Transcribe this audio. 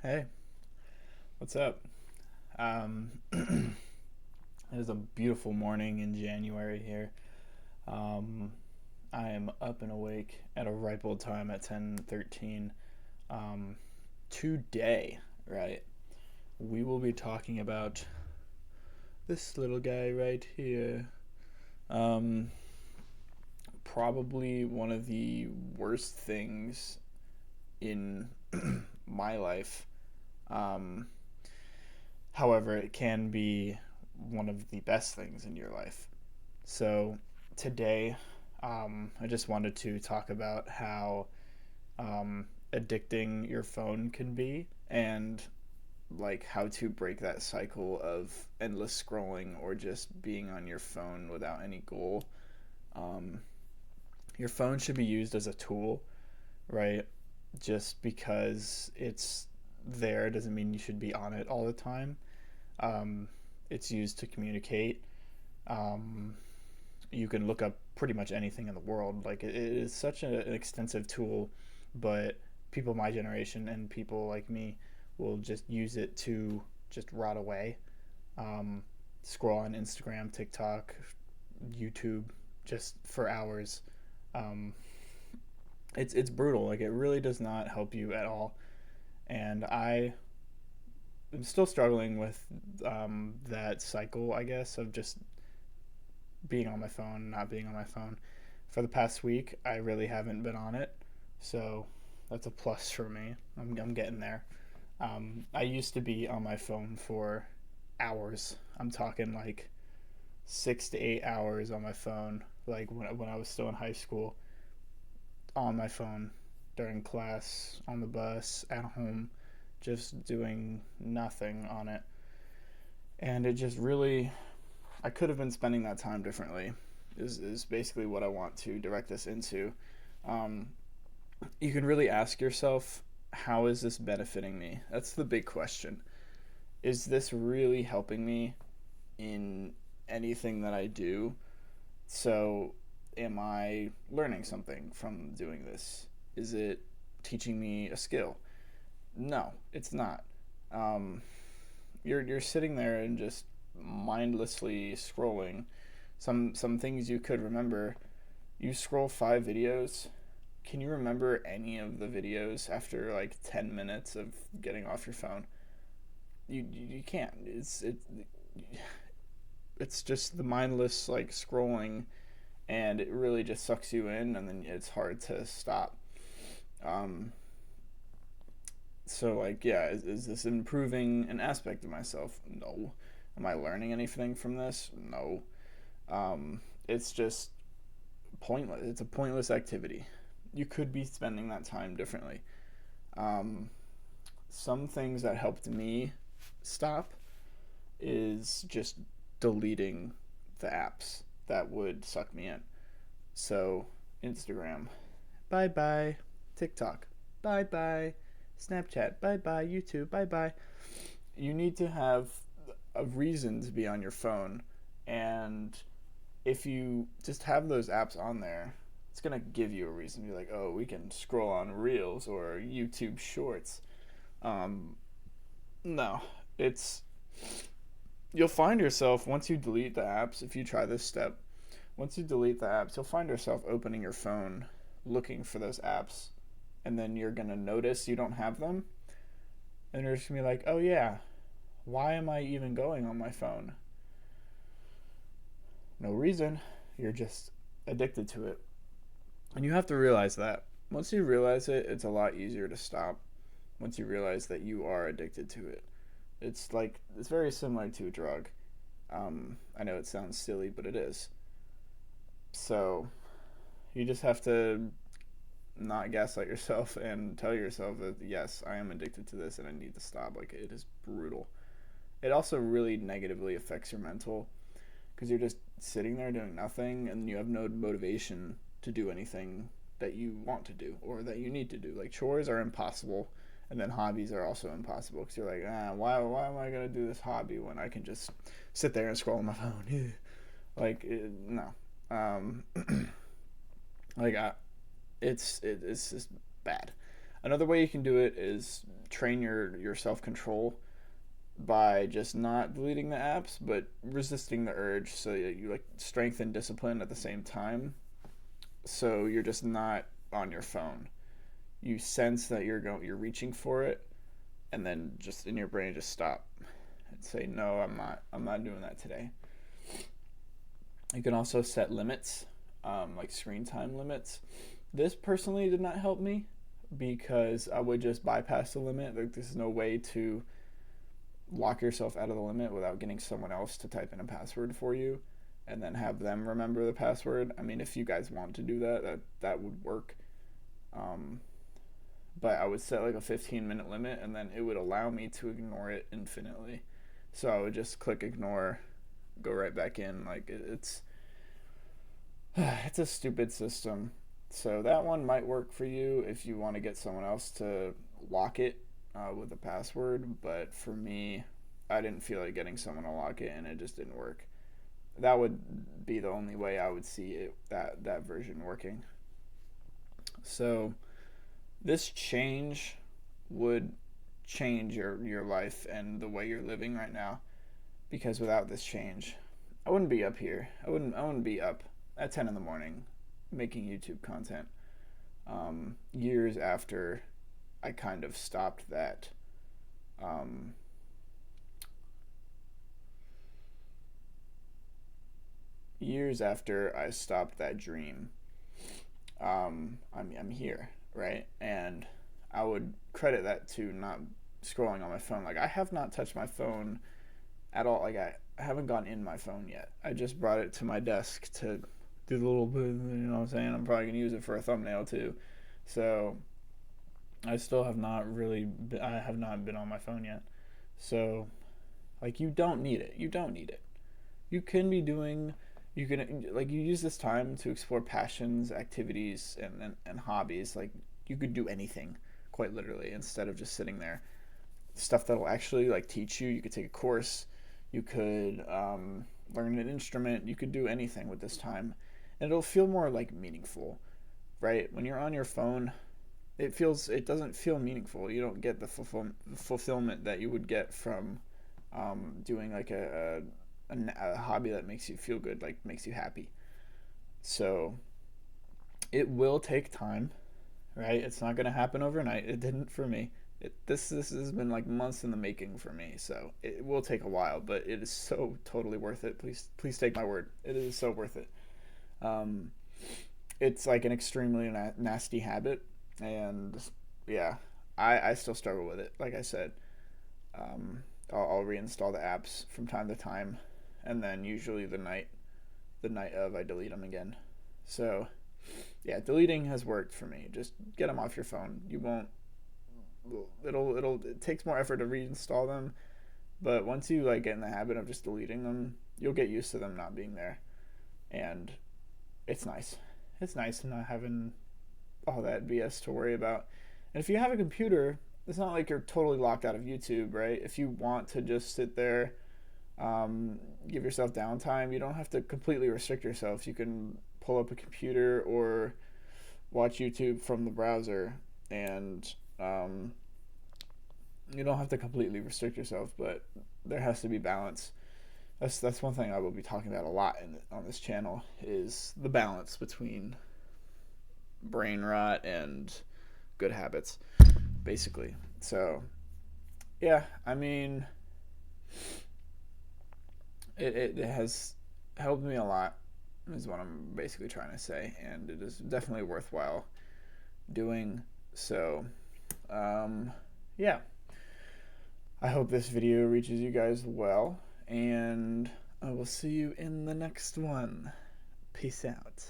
Hey, what's up? It is a beautiful morning in January here. Um, I am up and awake at a ripe old time at 10:13. Um, Today, right, we will be talking about this little guy right here. Um, Probably one of the worst things in my life. Um, However, it can be one of the best things in your life. So today, I just wanted to talk about how addicting your phone can be and like how to break that cycle of endless scrolling or just being on your phone without any goal. Um, your phone should be used as a tool, right? Just because it's there doesn't mean you should be on it all the time. Um, it's used to communicate. Um, you can look up pretty much anything in the world. Like it is such an extensive tool, but people my generation and people like me will just use it to just rot away. Um, Scroll on Instagram, TikTok, YouTube, just for hours. Um, it's brutal. Like it really does not help you at all. And I am still struggling with that cycle, I guess, of just being on my phone, not being on my phone. For the past week, I really haven't been on it, so that's a plus for me. I'm getting there. I used to be on my phone for hours. I'm talking like 6 to 8 hours on my phone, like when I was still in high school, on my phone during class, on the bus, at home, just doing nothing on it. And it just really, I could have been spending that time differently, is basically what I want to direct this into. Um, you can really ask yourself, how is this benefiting me? That's the big question. Is this really helping me in anything that I do? So, am I learning something from doing this? Is it teaching me a skill? No, it's not. Um, you're sitting there and just mindlessly scrolling. Some things you could remember. You scroll 5 videos. Can you remember any of the videos after like 10 minutes of getting off your phone? You can't. It's just the mindless like scrolling, and it really just sucks you in, and then it's hard to stop. Um, so like yeah, is this improving an aspect of myself? No. Am I learning anything from this? No. It's just pointless. It's a pointless activity. You could be spending that time differently. Um, some things that helped me stop is just deleting the apps that would suck me in. So, Instagram, bye bye. TikTok, bye bye. Snapchat, bye bye. YouTube, bye bye. You need to have a reason to be on your phone. And if you just have those apps on there, it's going to give you a reason to be like, oh, we can scroll on Reels or YouTube Shorts. Um, no, it's you'll find yourself once you delete the apps. If you try this step, once you delete the apps, you'll find yourself opening your phone, looking for those apps, and then you're gonna notice you don't have them, and you're just gonna be like, oh yeah, why am I even going on my phone? No reason. You're just addicted to it, and you have to realize that. Once you realize it, it's a lot easier to stop. Once you realize that you are addicted to it, it's very similar to a drug. I know it sounds silly, but it is. So you just have to not gaslight yourself and tell yourself that yes, I am addicted to this and I need to stop. Like it is brutal. It also really negatively affects your mental because you're just sitting there doing nothing and you have no motivation to do anything that you want to do or that you need to do. Like chores are impossible, and then hobbies are also impossible because you're like, why am I gonna do this hobby when I can just sit there and scroll on my phone? Like, no, um, like it's just bad. Another way you can do it is train your self control by just not deleting the apps, but resisting the urge. So you like strengthen discipline at the same time. So you're just not on your phone. You sense that you're reaching for it, and then just in your brain just stop and say no, I'm not doing that today. You can also set limits, like screen time limits. This personally did not help me because I would just bypass the limit. Like there's no way to lock yourself out of the limit without getting someone else to type in a password for you and then have them remember the password. I mean, if you guys want to do that, that would work. Um, but I would set like a 15-minute limit, and then it would allow me to ignore it infinitely. So I would just click ignore, go right back in. Like it's it's a stupid system. So that one might work for you if you want to get someone else to lock it with a password. But for me, I didn't feel like getting someone to lock it, and it just didn't work. That would be the only way I would see it, that version working. So this change would change your life and the way you're living right now, because without this change, I wouldn't be up here. I wouldn't be up at 10 in the morning making YouTube content. Years after I kind of stopped that. Um, Years after I stopped that dream, I'm here, right? And I would credit that to not scrolling on my phone. Like I have not touched my phone at all. Like I haven't gone in my phone yet. I just brought it to my desk to do the little bit. You know what I'm saying? I'm probably gonna use it for a thumbnail too. So I still have not really. I have not been on my phone yet. So like you don't need it. You don't need it. You can be doing. You can like you use this time to explore passions, activities, and hobbies. Like you could do anything, quite literally, instead of just sitting there. Stuff that'll actually like teach you. You could take a course. You could learn an instrument. You could do anything with this time, and it'll feel more like meaningful, right? When you're on your phone, it doesn't feel meaningful. You don't get the fulfillment that you would get from doing like a hobby that makes you feel good, like makes you happy. So it will take time, right? It's not going to happen overnight. It didn't for me. This has been like months in the making for me, so it will take a while, but it is so totally worth it. Please take my word. It is so worth it. Um, it's like an extremely nasty habit, and yeah, I still struggle with it. Like I said, I'll reinstall the apps from time to time, and then usually the night of I delete them again. So yeah, deleting has worked for me. Just get them off your phone. You won't. It takes more effort to reinstall them, but once you like get in the habit of just deleting them, you'll get used to them not being there, and it's nice. It's nice not having all that BS to worry about. And if you have a computer, it's not like you're totally locked out of YouTube, right? If you want to just sit there, give yourself downtime, you don't have to completely restrict yourself. You can pull up a computer or watch YouTube from the browser, and you don't have to completely restrict yourself, but there has to be balance. That's one thing I will be talking about a lot on this channel is the balance between brain rot and good habits, basically. So yeah, I mean, it has helped me a lot, is what I'm basically trying to say, and it is definitely worthwhile doing. So yeah, I hope this video reaches you guys well, and I will see you in the next one. Peace out.